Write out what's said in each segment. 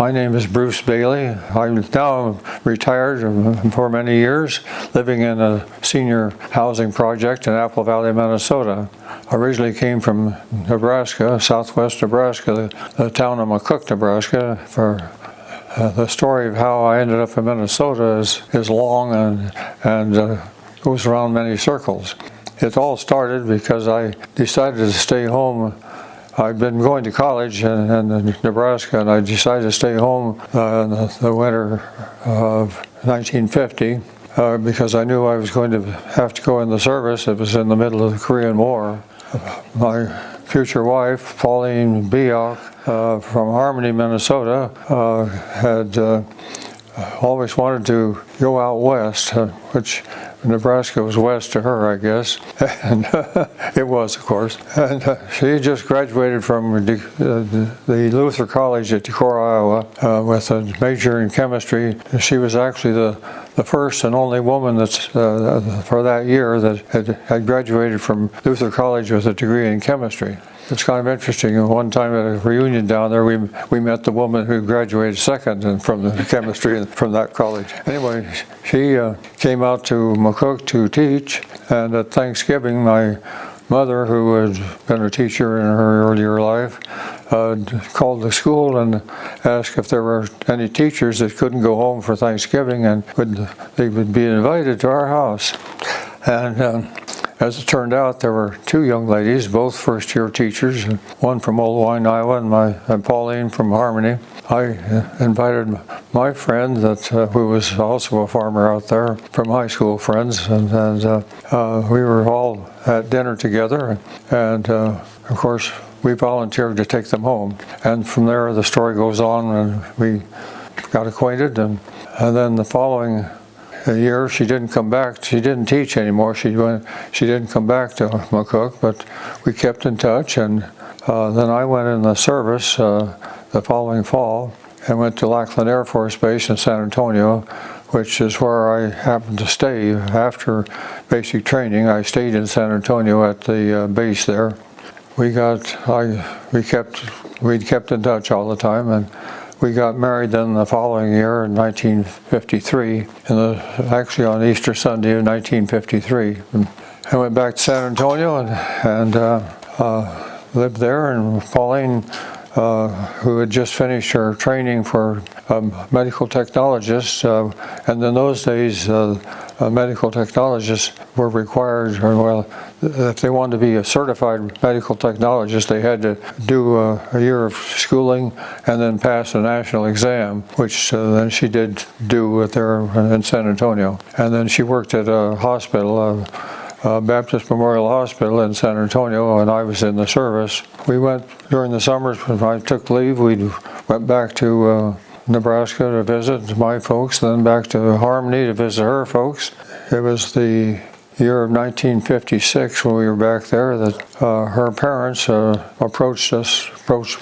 My name is Bruce Bailey. I'm now retired for many years, living in a senior housing project in Apple Valley, Minnesota. I originally came from Nebraska, southwest Nebraska, the town of McCook, Nebraska. The story of how I ended up in Minnesota is long and goes around many circles. It all started because I decided to stay home. I'd been going to college in Nebraska, and I decided to stay home in the winter of 1950 because I knew I was going to have to go in the service. It was in the middle of the Korean War. My future wife, Pauline Bigalk, from Harmony, Minnesota, had always wanted to go out west, which Nebraska was west to her, I guess, and it was, of course. And she just graduated from the Luther College at Decorah, Iowa, with a major in chemistry. She was actually the first and only woman that's for that year that had graduated from Luther College with a degree in chemistry. It's kind of interesting. One time at a reunion down there, we met the woman who graduated second from the chemistry from that college. Anyway, she came out to McCook to teach, and at Thanksgiving, my mother, who had been a teacher in her earlier life, called the school and asked if there were any teachers that couldn't go home for Thanksgiving and they would be invited to our house. And as it turned out, there were two young ladies, both first-year teachers, one from Old Wine, Iowa, and Pauline from Harmony. I invited my friend, who was also a farmer out there, from high school friends, and we were all at dinner together. And of course, we volunteered to take them home. And from there, the story goes on, and we got acquainted. And then the following year, she didn't come back. She didn't teach anymore. She didn't come back to McCook, but we kept in touch. And then I went in the service the following fall and went to Lackland Air Force Base in San Antonio, which is where I happened to stay after basic training. I stayed in San Antonio at the base there. We kept in touch all the time, and we got married then the following year in 1953, actually on Easter Sunday of 1953. I went back to San Antonio and lived there, and Pauline, who had just finished her training for medical technologist, and in those days medical technologists were required, if they wanted to be a certified medical technologist, they had to do a year of schooling and then pass a national exam, which then she did do there in San Antonio. And then she worked at a hospital, Baptist Memorial Hospital in San Antonio, and I was in the service. We went during the summers when I took leave. We went back to Nebraska to visit my folks, then back to Harmony to visit her folks. It was the year of 1956 when we were back there that her parents approached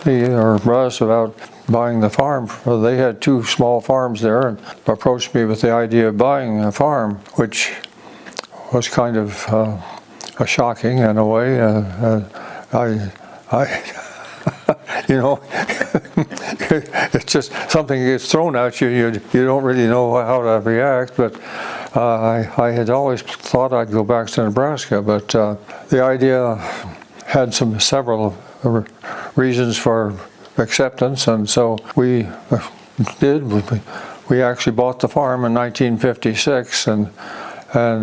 me or us about buying the farm. They had two small farms there and approached me with the idea of buying a farm, which was kind of shocking in a way. It's just something gets thrown at you. You don't really know how to react. But I had always thought I'd go back to Nebraska. But the idea had several reasons for acceptance, and so we did. We actually bought the farm in 1956 and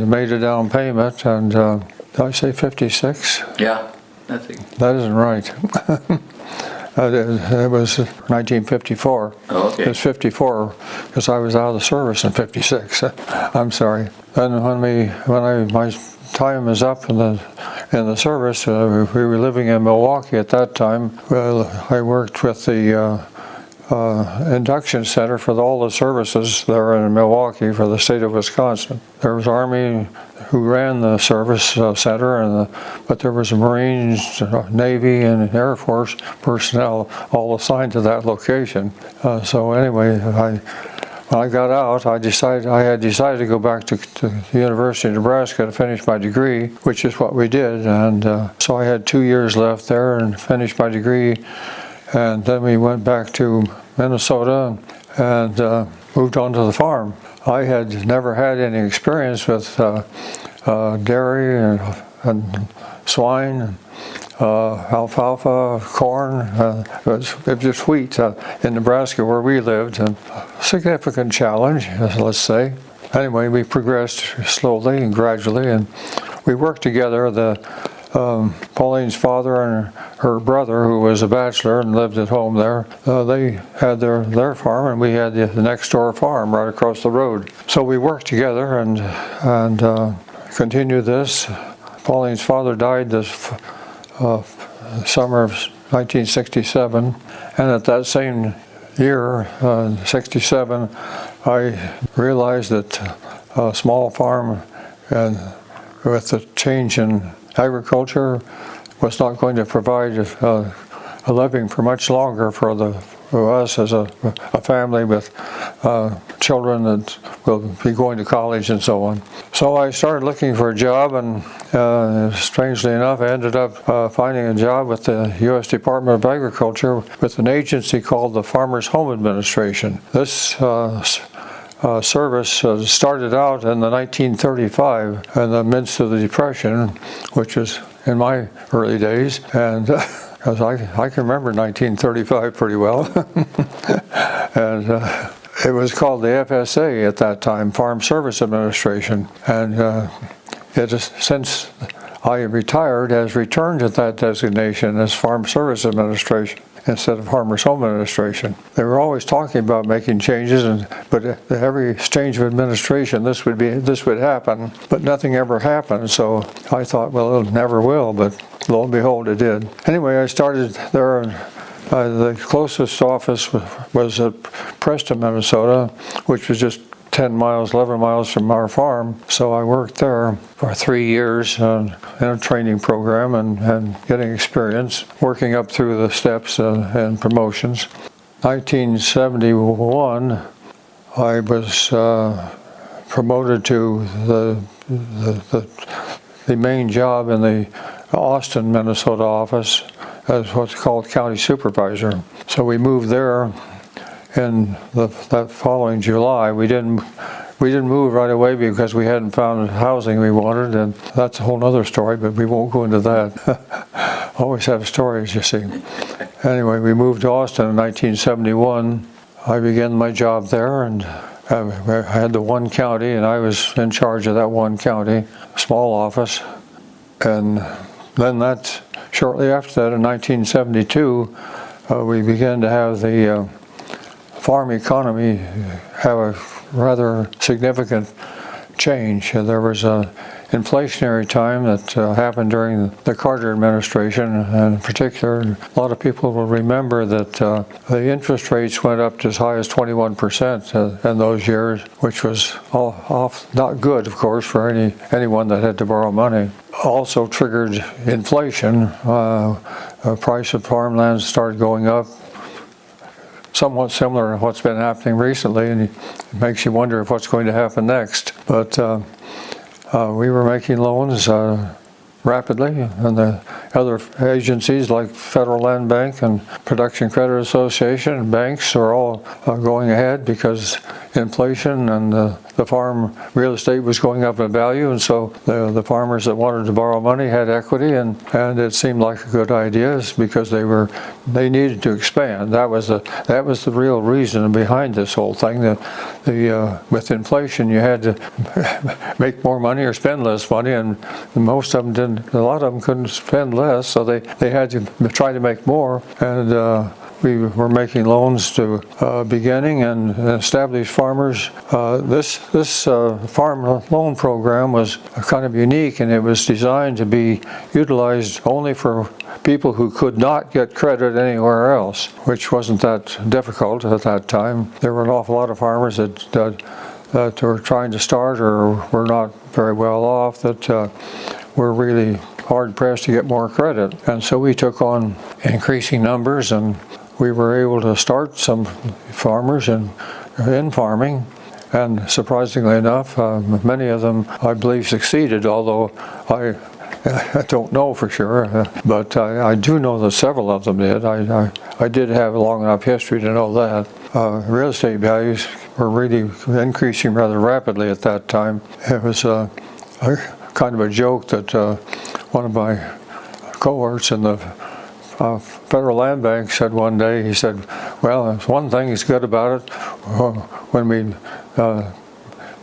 made a down payment. And did I say 56? Yeah, I think. That isn't right. It was 1954. Oh, okay. It was 54 because I was out of the service in 56. I'm sorry. Then when my time is up in the service, we were living in Milwaukee at that time. I worked with the induction center for all the services there in Milwaukee for the state of Wisconsin. There was Army who ran the service center, but there was Marines, Navy, and Air Force personnel all assigned to that location. So anyway, when I got out, I had decided to go back to the University of Nebraska to finish my degree, which is what we did. And so I had 2 years left there and finished my degree And then we went back to Minnesota and moved on to the farm. I had never had any experience with dairy and swine, alfalfa, corn. It was just wheat in Nebraska where we lived. And a significant challenge, let's say. Anyway, we progressed slowly and gradually, and we worked together. Pauline's father and her brother, who was a bachelor and lived at home there, they had their farm, and we had the next door farm right across the road. So we worked together and continued this. Pauline's father died this summer of 1967, and at that same year, 67, I realized that a small farm and with the change in agriculture was not going to provide a living for much longer for us as a family with children that will be going to college and so on. So I started looking for a job, and strangely enough, I ended up finding a job with the U.S. Department of Agriculture with an agency called the Farmers Home Administration. This service started out in the 1935 in the midst of the Depression, which was in my early days, and because I can remember 1935 pretty well. And it was called the FSA at that time, Farm Service Administration, and since I retired, has returned to that designation as Farm Service Administration instead of Farmers Home Administration. They were always talking about making changes, but every change of administration, this would happen, but nothing ever happened. So I thought, well, it never will, but lo and behold, it did. Anyway, I started there. The closest office was at Preston, Minnesota, which was just 11 miles from our farm. So I worked there for 3 years in a training program and getting experience, working up through the steps and promotions. 1971, I was promoted to the main job in the Austin, Minnesota office as what's called county supervisor. So we moved there in that following July. We didn't move right away because we hadn't found the housing we wanted, and that's a whole other story, but we won't go into that. Always have stories, you see. Anyway, we moved to Austin in 1971. I began my job there, and I had the one county, and I was in charge of that one county, small office. And then shortly after that, in 1972, we began to have the farm economy have a rather significant change. There was an inflationary time that happened during the Carter administration, and in particular, a lot of people will remember that the interest rates went up to as high as 21% in those years, which was not good, of course, for anyone that had to borrow money. Also triggered inflation. Price of farmland started going up, somewhat similar to what's been happening recently, and it makes you wonder if what's going to happen next. But we were making loans rapidly, and the other agencies like Federal Land Bank and Production Credit Association and banks are all going ahead because inflation and the farm real estate was going up in value, and so the farmers that wanted to borrow money had equity, and it seemed like a good idea because they needed to expand. That was the real reason behind this whole thing. That with inflation you had to make more money or spend less money, and most of them didn't. A lot of them couldn't spend less, so they had to try to make more, and we were making loans to beginning and established farmers. This farm loan program was kind of unique, and it was designed to be utilized only for people who could not get credit anywhere else, which wasn't that difficult at that time. There were an awful lot of farmers that were trying to start or were not very well off that were really hard-pressed to get more credit. And so we took on increasing numbers, and we were able to start some farmers in farming, and surprisingly enough, many of them, I believe, succeeded, although I don't know for sure, but I do know that several of them did. I did have a long enough history to know that. Real estate values were really increasing rather rapidly at that time. It was kind of a joke that one of my cohorts in the Federal Land Bank said one day, he said, well, one thing is good about it. When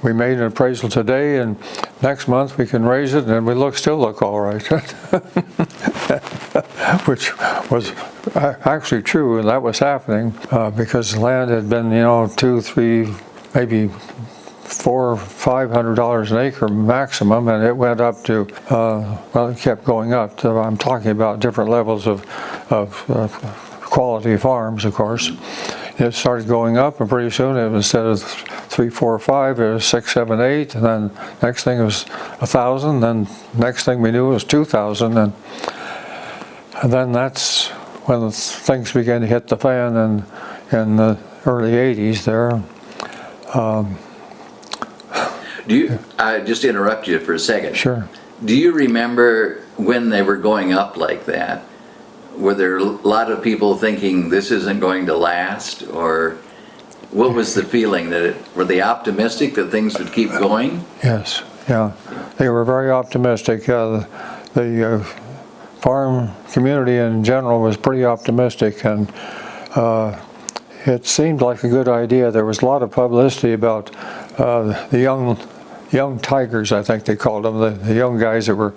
we made an appraisal today, and next month we can raise it, and we still look all right. Which was actually true, and that was happening because land had been, $200, $300, maybe $400, $500 an acre maximum, and it went up to, it kept going up. I'm talking about different levels of quality farms, of course. It started going up, and pretty soon it was, instead of 3, 4, 5, it was 6, 7, 8, and then next thing it was 1,000. Then next thing we knew it was 2,000, and then that's when things began to hit the fan in the early 80s there. I just interrupt you for a second. Sure. Do you remember when they were going up like that? Were there a lot of people thinking this isn't going to last, or what was the feeling? Were they optimistic that things would keep going? Yes, yeah, they were very optimistic. The farm community in general was pretty optimistic, and it seemed like a good idea. There was a lot of publicity about the young tigers, I think they called them, the young guys that were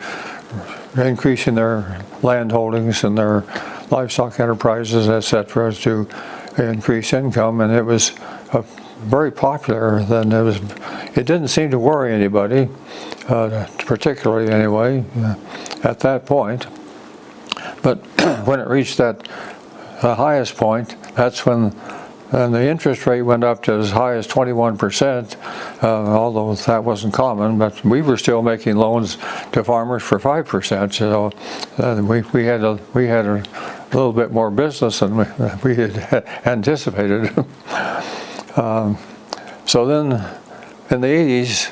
increasing their land holdings and their livestock enterprises, etc., to increase income, and it was very popular. Then it didn't seem to worry anybody, particularly anyway, at that point. But when it reached that highest point, that's when the interest rate went up to as high as 21%, although that wasn't common, but we were still making loans to farmers for 5%, so we had a little bit more business than we had anticipated. So then in the 80s,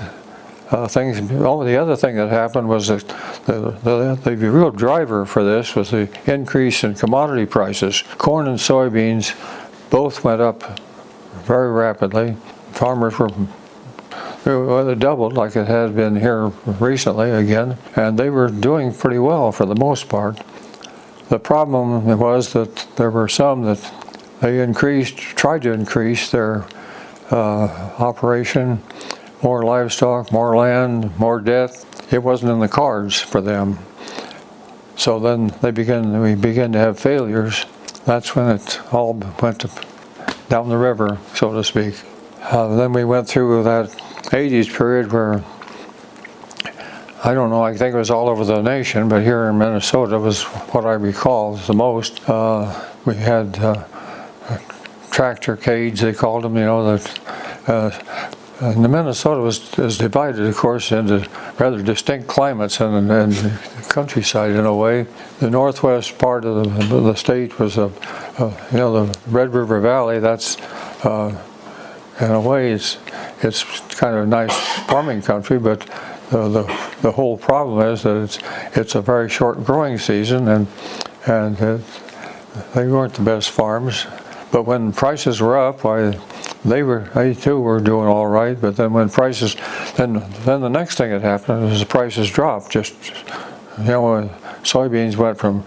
the other thing that happened was that the real driver for this was the increase in commodity prices. Corn and soybeans both went up very rapidly. Farmers they doubled like it has been here recently again, and they were doing pretty well for the most part. The problem was that there were some that they tried to increase their operation, more livestock, more land, more debt. It wasn't in the cards for them. So then we began to have failures. That's when it all went down the river, so to speak. Then we went through that 80s period where, I don't know, I think it was all over the nation, but here in Minnesota was what I recall the most. We had tractor cage, they called them, and Minnesota was divided, of course, into rather distinct climates and the countryside in a way. The northwest part of the state was the Red River Valley. That's in a way it's kind of a nice farming country, but the whole problem is that it's a very short growing season, and they weren't the best farms. But when prices were up, they too were doing all right. But then when prices, then the next thing that happened was the prices dropped. Soybeans went from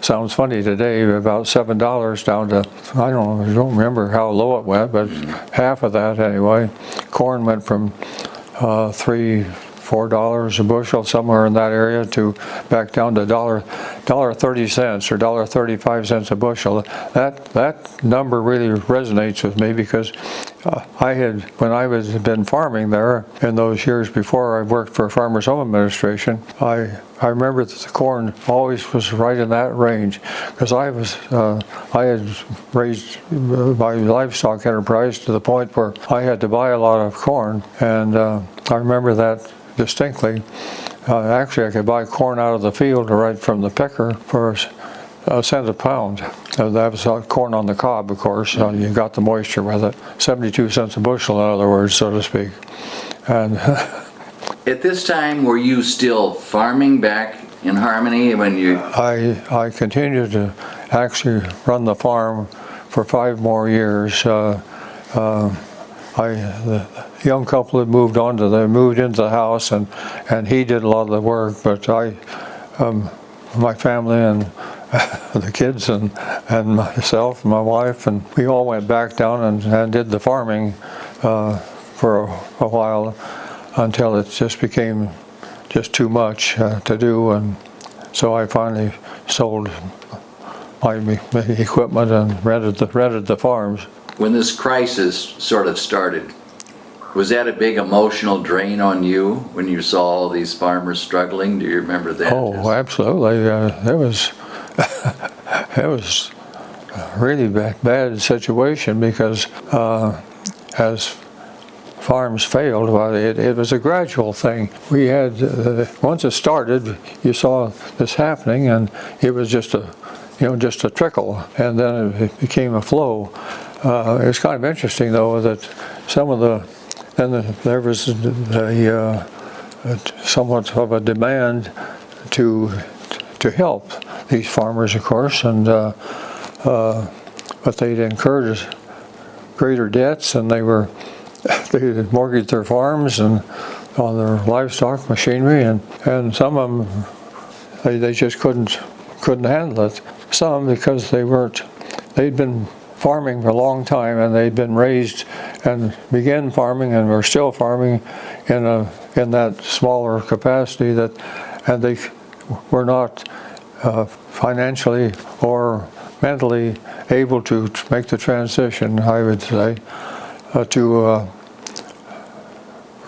sounds funny today, about $7 down to, I don't remember how low it went, but half of that anyway. Corn went from $3, $4 a bushel, somewhere in that area, to back down to $1.30 or $1.35 a bushel. That number really resonates with me because when I had been farming there in those years before I worked for Farmers Home Administration, I remember that the corn always was right in that range, because I had raised my livestock enterprise to the point where I had to buy a lot of corn, and I remember that distinctly. Actually, I could buy corn out of the field right from the picker for a cent a pound. That was corn on the cob, of course. You got the moisture with it. 72 cents a bushel, in other words, so to speak. And At this time, were you still farming back in Harmony when you? I continued to actually run the farm for 5 more years. The young couple had moved into the house, and he did a lot of the work, but my family and the kids and myself and my wife, and we all went back down and did the farming for a while, until it just became just too much to do, and so I finally sold my equipment and rented the farms. When this crisis sort of started, was that a big emotional drain on you when you saw all these farmers struggling? Do you remember that? Oh, absolutely. It was a really bad situation, because as farms failed, well, it was a gradual thing. We had, once it started, you saw this happening, and it was just a trickle, and then it became a flow. It was kind of interesting, though, that there was somewhat of a demand to help these farmers, of course, and but they'd incurred greater debts, and they had mortgaged their farms and on their livestock machinery, and some of them they just couldn't handle it. Some because they'd been farming for a long time, and they'd been raised and began farming and were still farming in that smaller capacity, and they were not financially or mentally able to make the transition, I would say, to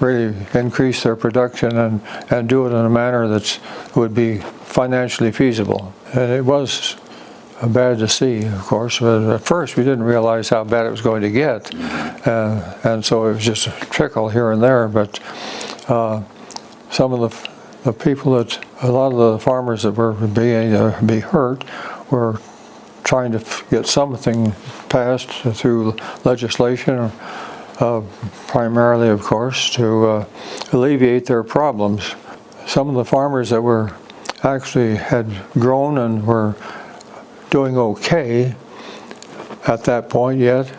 really increase their production and do it in a manner that would be financially feasible. And it was bad to see, of course, but at first we didn't realize how bad it was going to get, and so it was just a trickle here and there. But some of the people a lot of the farmers that were being be hurt were trying to get something passed through legislation, primarily, of course, to alleviate their problems. Some of the farmers that were actually had grown and were doing okay at that point yet,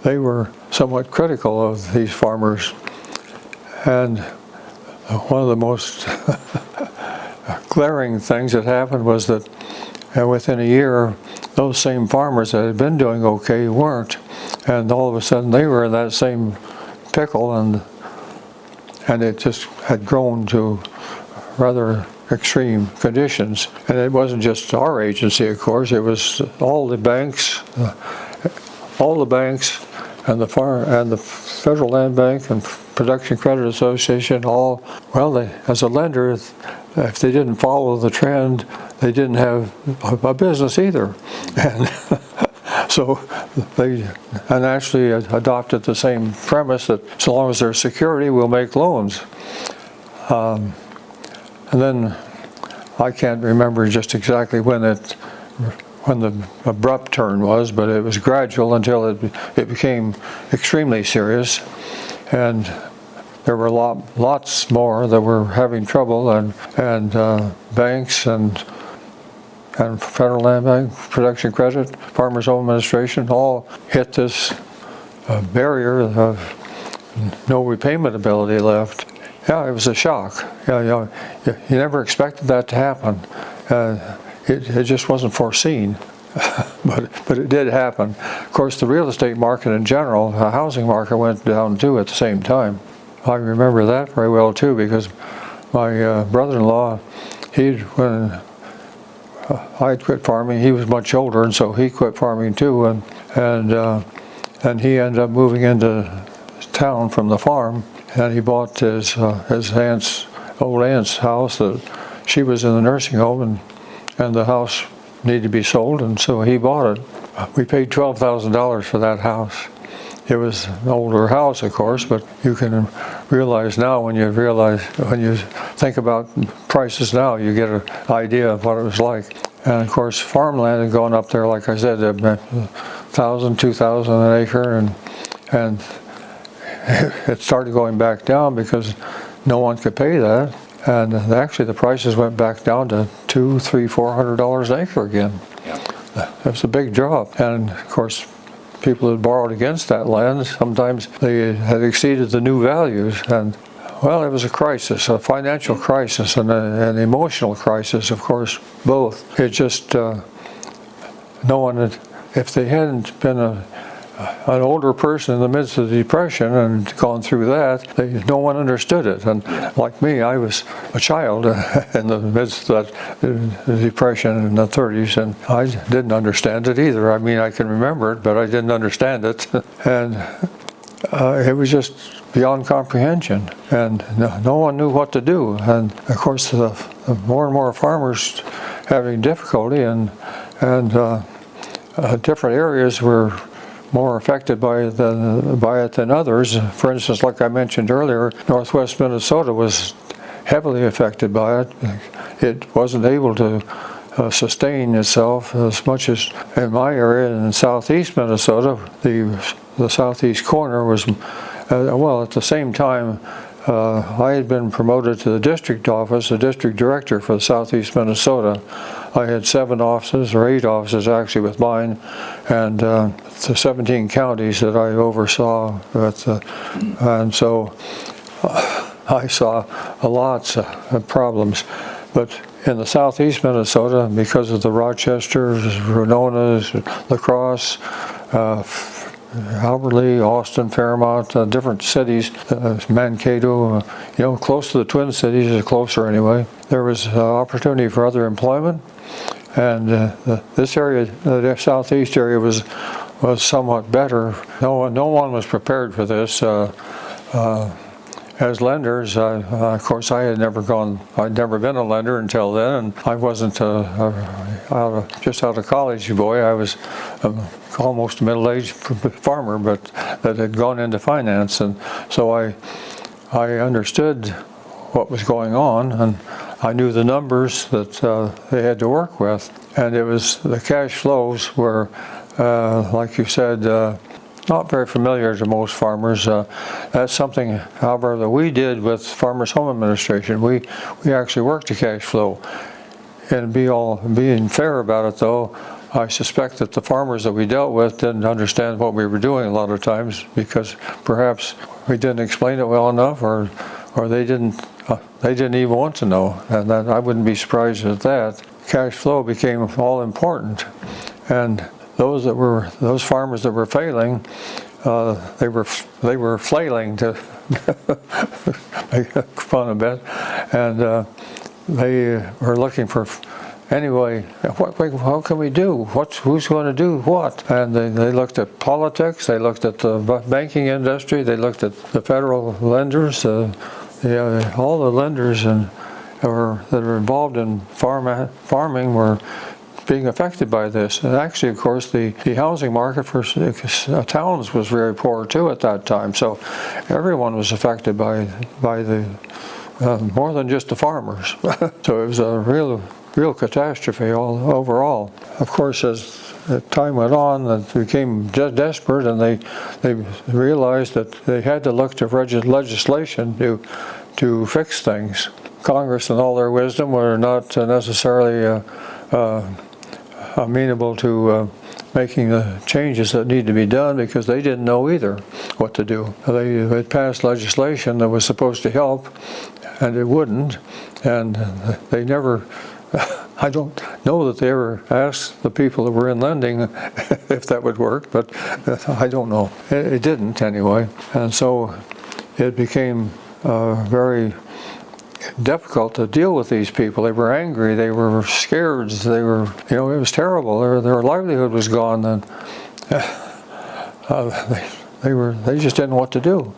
they were somewhat critical of these farmers. And one of the most glaring things that happened was that within a year, those same farmers that had been doing okay weren't, and all of a sudden they were in that same pickle, and it just had grown to rather extreme conditions. And it wasn't just our agency, of course, it was all the banks and the Federal Land Bank and Production Credit Association, as a lender, if they didn't follow the trend, they didn't have a business either. And so they actually adopted the same premise that so long as there's security, we'll make loans. And then I can't remember just exactly when the abrupt turn was, but it was gradual until it became extremely serious, and there were lots more that were having trouble, and banks and Federal Land Bank, Production Credit, Farmers Home Administration all hit this barrier of no repayment ability left. Yeah, it was a shock. You never expected that to happen. It just wasn't foreseen, but it did happen. Of course, the real estate market in general, the housing market went down too at the same time. I remember that very well too, because my brother-in-law, when I quit farming, he was much older, and so he quit farming too, and he ended up moving into town from the farm. And he bought his old aunt's house. She was in the nursing home, and the house needed to be sold, and so he bought it. We paid $12,000 for that house. It was an older house, of course, but you can realize now, when you think about prices now, you get an idea of what it was like. And of course, farmland had gone up there, like I said, $1,000, $2,000 an acre, and it started going back down because no one could pay that. And actually the prices went back down to $200, $300, $400 an acre again. Yeah. It was a big drop. And of course, people who had borrowed against that land, sometimes they had exceeded the new values. And well, it was a crisis, a financial crisis and an emotional crisis, of course, both. It just, no one had, if they hadn't been an older person in the midst of the Depression and gone through that, no one understood it. And like me, I was a child in the midst of that Depression in the 30s, and I didn't understand it either. I mean, I can remember it, but I didn't understand it. And it was just beyond comprehension, and no one knew what to do. And of course, more and more farmers having difficulty, and different areas were more affected by it than others. For instance, like I mentioned earlier, northwest Minnesota was heavily affected by it. It wasn't able to sustain itself as much as in my area in southeast Minnesota. The southeast corner was, well, at the same time, I had been promoted to the district office, the district director for southeast Minnesota. I had 7 offices, or 8 offices actually with mine, and the 17 counties that I oversaw. And so I saw lots of problems. But in the southeast Minnesota, because of the Rochesters, Renonas, La Crosse, Alberley, Austin, Fairmont, different cities, Mankato, close to the Twin Cities, or closer anyway. There was opportunity for other employment, and this area, the southeast area, was somewhat better. No one was prepared for this. As lenders, of course, I'd never been a lender until then, and I wasn't just out of college boy. I was almost a middle-aged farmer, but that had gone into finance, and so I understood what was going on, and I knew the numbers that they had to work with, and it was the cash flows were, like you said, not very familiar to most farmers. That's something, however, that we did with Farmers Home Administration. We actually worked the cash flow. And being fair about it, though, I suspect that the farmers that we dealt with didn't understand what we were doing a lot of times, because perhaps we didn't explain it well enough, or they didn't even want to know. And that, I wouldn't be surprised at that. Cash flow became all important, and those farmers that were failing, they were flailing, to make fun a bit, and they were looking for, anyway, how can we do? Who's going to do what? And they looked at politics, they looked at the banking industry, they looked at the federal lenders, all the lenders that are involved in farming were being affected by this. And actually, of course, the housing market for towns was very poor too at that time. So everyone was affected by the more than just the farmers. So it was a real catastrophe overall. Of course, as time went on, they became desperate, and they realized that they had to look to legislation to fix things. Congress, in all their wisdom, were not necessarily amenable to making the changes that need to be done, because they didn't know either what to do. They passed legislation that was supposed to help, and it wouldn't, and they never, I don't know that they ever asked the people that were in lending if that would work, but I don't know. It didn't anyway, and so it became very difficult to deal with these people. They were angry, they were scared, they were, it was terrible. Their livelihood was gone, and they just didn't know what to do,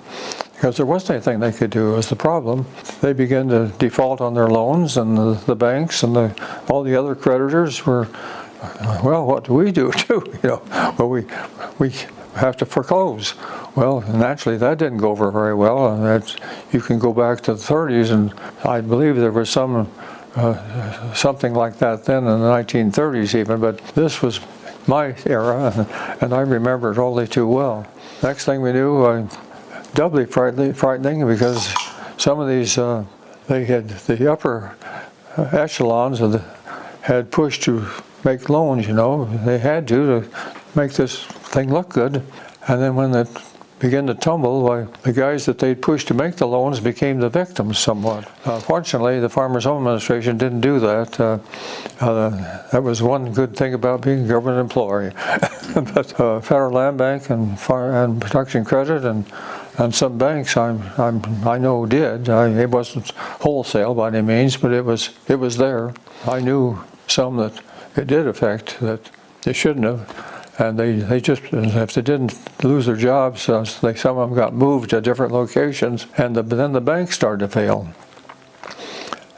because there wasn't anything they could do. Was the problem. They began to default on their loans, and the banks and all the other creditors were, well, what do we do too? Well, we have to foreclose. Well, naturally, that didn't go over very well. You can go back to the 30s, and I believe there was something like that then in the 1930s even, but this was my era, and I remember it only too well. Next thing we knew, doubly frightening, because some of these, they had the upper echelons had pushed to make loans, they had to make this thing look good. And then when it began to tumble, why, the guys that they'd pushed to make the loans became the victims somewhat. Fortunately, the Farmers Home Administration didn't do that. That was one good thing about being a government employee. But Federal Land Bank and Production Credit and some banks I know did. It wasn't wholesale by any means, but it was there. I knew some that it did affect that they shouldn't have. And they just, if they didn't lose their jobs, some of them got moved to different locations, and then the banks started to fail.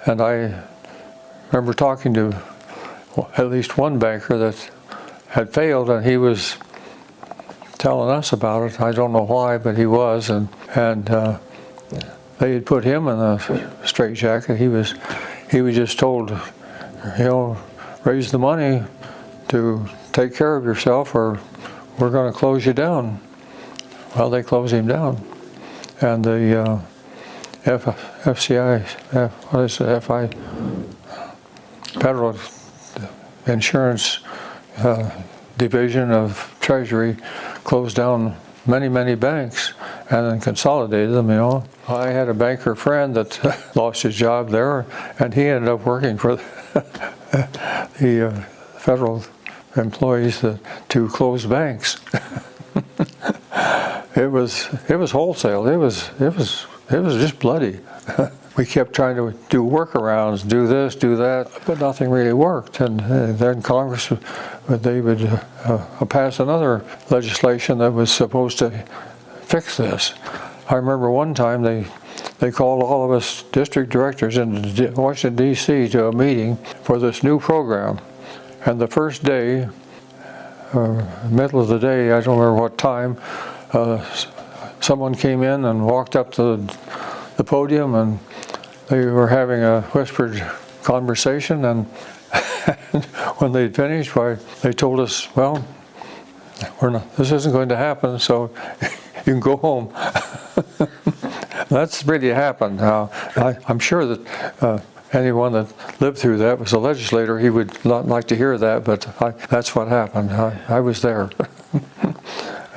And I remember talking to at least one banker that had failed, and he was telling us about it. I don't know why, but he was, and they had put him in a straitjacket. He was just told, raise the money to take care of yourself, or we're going to close you down. Well, they closed him down, and the Federal Insurance Division of Treasury closed down many banks and then consolidated them. I had a banker friend that lost his job there, and he ended up working for the federal employees to close banks. It was wholesale. It was just bloody. We kept trying to do workarounds, do this, do that, but nothing really worked. And then Congress, they would pass another legislation that was supposed to fix this. I remember one time they called all of us district directors in Washington, D.C. to a meeting for this new program. And the first day, middle of the day, I don't remember what time, someone came in and walked up to the podium, and they were having a whispered conversation, and when they'd finished, they told us, well, this isn't going to happen, so you can go home. That's really happened. I'm sure that anyone that lived through that was a legislator, he would not like to hear that, but that's what happened. I was there.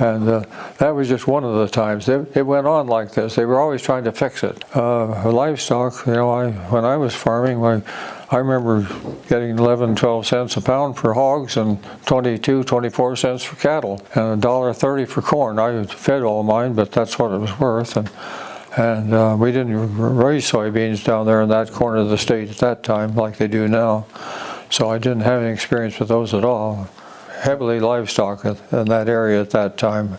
And that was just one of the times. It went on like this. They were always trying to fix it. Livestock, when I was farming, I remember getting 11, 12 cents a pound for hogs and 22, 24 cents for cattle, and $1.30 for corn. I fed all mine, but that's what it was worth. And we didn't raise soybeans down there in that corner of the state at that time like they do now. So I didn't have any experience with those at all. Heavily livestock in that area at that time,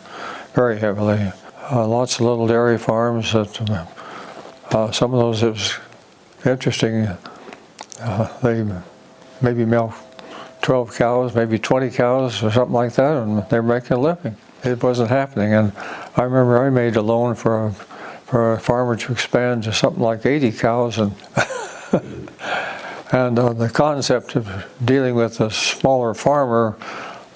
very heavily. Lots of little dairy farms. Some of those, it was interesting. They maybe milk 12 cows, maybe 20 cows or something like that, and they're making a living. It wasn't happening. And I remember I made a loan for a farmer to expand to something like 80 cows, and and the concept of dealing with a smaller farmer,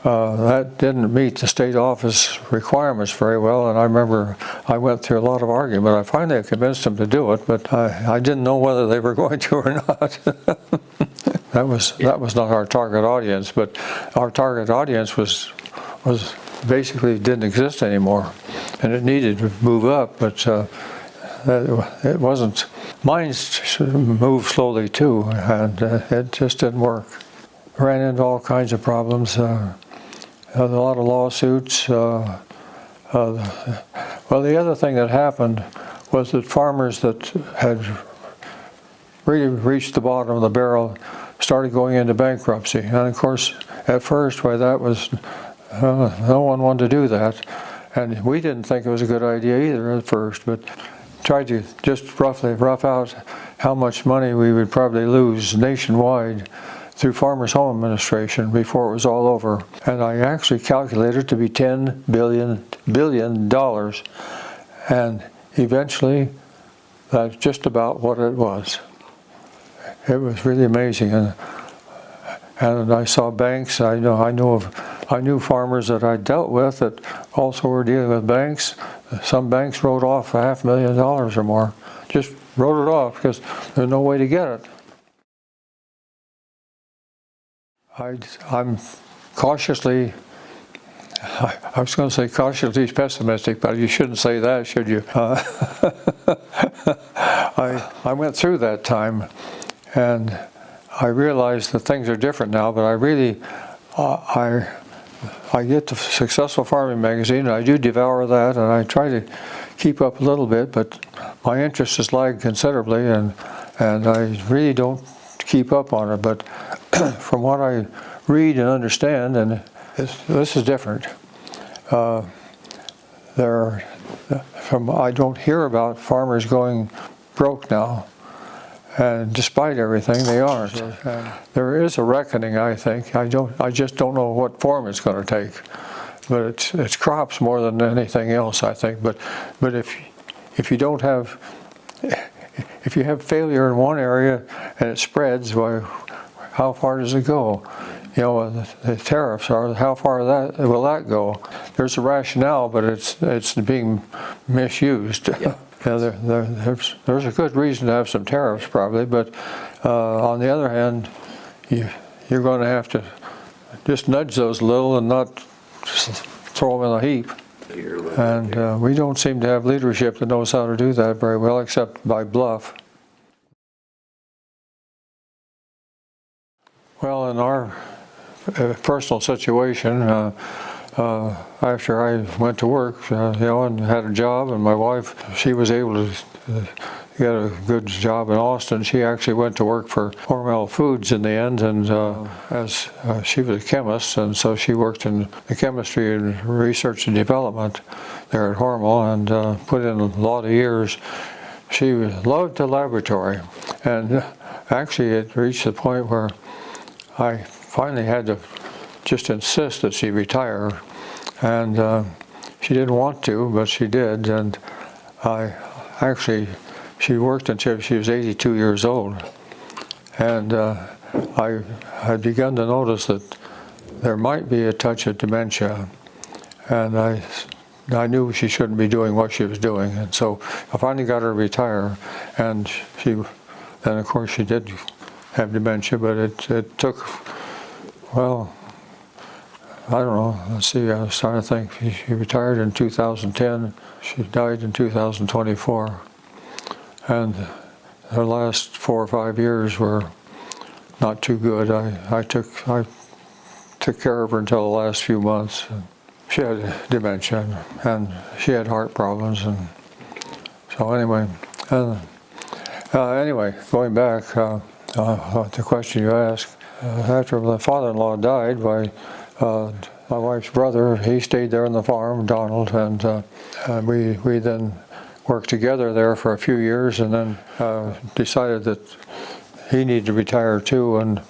that didn't meet the state office requirements very well, and I remember I went through a lot of argument. I finally convinced them to do it, but I didn't know whether they were going to or not. That was not our target audience, but our target audience was basically didn't exist anymore, and it needed to move up, but it wasn't. Mine moved slowly too, and it just didn't work. Ran into all kinds of problems. A lot of lawsuits. Well, the other thing that happened was that farmers that had really reached the bottom of the barrel started going into bankruptcy. And of course, at first, that was, no one wanted to do that. And we didn't think it was a good idea either at first, but tried to just roughly rough out how much money we would probably lose nationwide through Farmers Home Administration before it was all over. And I actually calculated it to be $10 billion. And eventually, that's just about what it was. It was really amazing. And I saw banks, I knew farmers that I dealt with that also were dealing with banks. Some banks wrote off $500,000 or more just wrote it off because there's no way to get it. I'm cautiously, I was going to say cautiously pessimistic, but you shouldn't say that, should you? I went through that time, and I realized that things are different now, but I really, I get the Successful Farming magazine, and I do devour that, and I try to keep up a little bit, but my interest has lagged considerably, and I really don't keep up on it. But from what I read and understand, and this is different. I don't hear about farmers going broke now, and despite everything, they aren't. There is a reckoning, I think. I just don't know what form it's going to take. But it's crops more than anything else, I think. But if you don't have, if you have failure in one area and it spreads, well, how far does it go? You know, the tariffs are, how far will that go? There's a rationale, but it's being misused. Yeah. There's a good reason to have some tariffs probably, but on the other hand, you're going to have to just nudge those a little and not just throw them in a heap. And we don't seem to have leadership that knows how to do that very well, except by bluff. Well, in our personal situation, after I went to work, and had a job, and my wife, she was able to get a good job in Austin. She actually went to work for Hormel Foods in the end, and as she was a chemist, and so she worked in the chemistry and research and development there at Hormel, and put in a lot of years. She loved the laboratory, and actually it reached the point where I finally had to just insist that she retire, and she didn't want to, but she did, and she worked until she was 82 years old, and I had begun to notice that there might be a touch of dementia, and I knew she shouldn't be doing what she was doing, and so I finally got her to retire, and then of course she did have dementia, but it took, well, I don't know, let's see, I was trying to think. She retired in 2010, she died in 2024, and her last 4 or 5 years were not too good. I took care of her until the last few months. She had dementia, and she had heart problems, and so anyway, going back, the question you asked, after the father-in-law died, my wife's brother, he stayed there on the farm, Donald, and we then worked together there for a few years, and then decided that he needed to retire too, and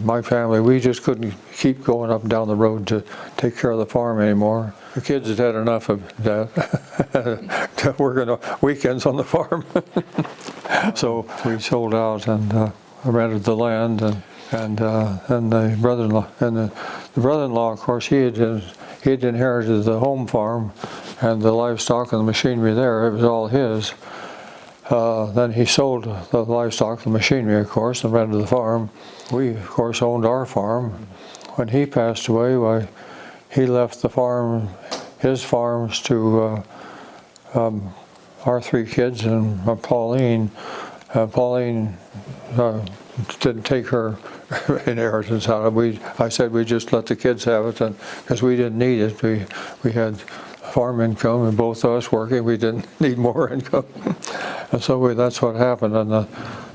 my family, we just couldn't keep going up and down the road to take care of the farm anymore. The kids had had enough of that, working weekends on the farm. So we sold out and rented the land, and the brother-in-law, of course, he had inherited the home farm and the livestock and the machinery there. It was all his. Then he sold the livestock, the machinery, of course, and rented the farm. We, of course, owned our farm. When he passed away, he left the farm, his farms, to our 3 kids and Pauline. Pauline didn't take her inheritance out of it. I said we just let the kids have it, because we didn't need it. We had farm income, and both of us working, we didn't need more income. And so that's what happened. And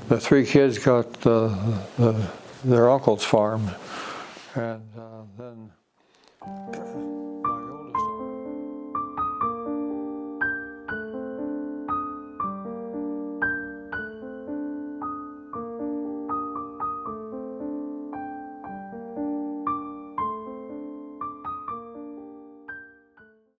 the 3 kids got their uncle's farm, and then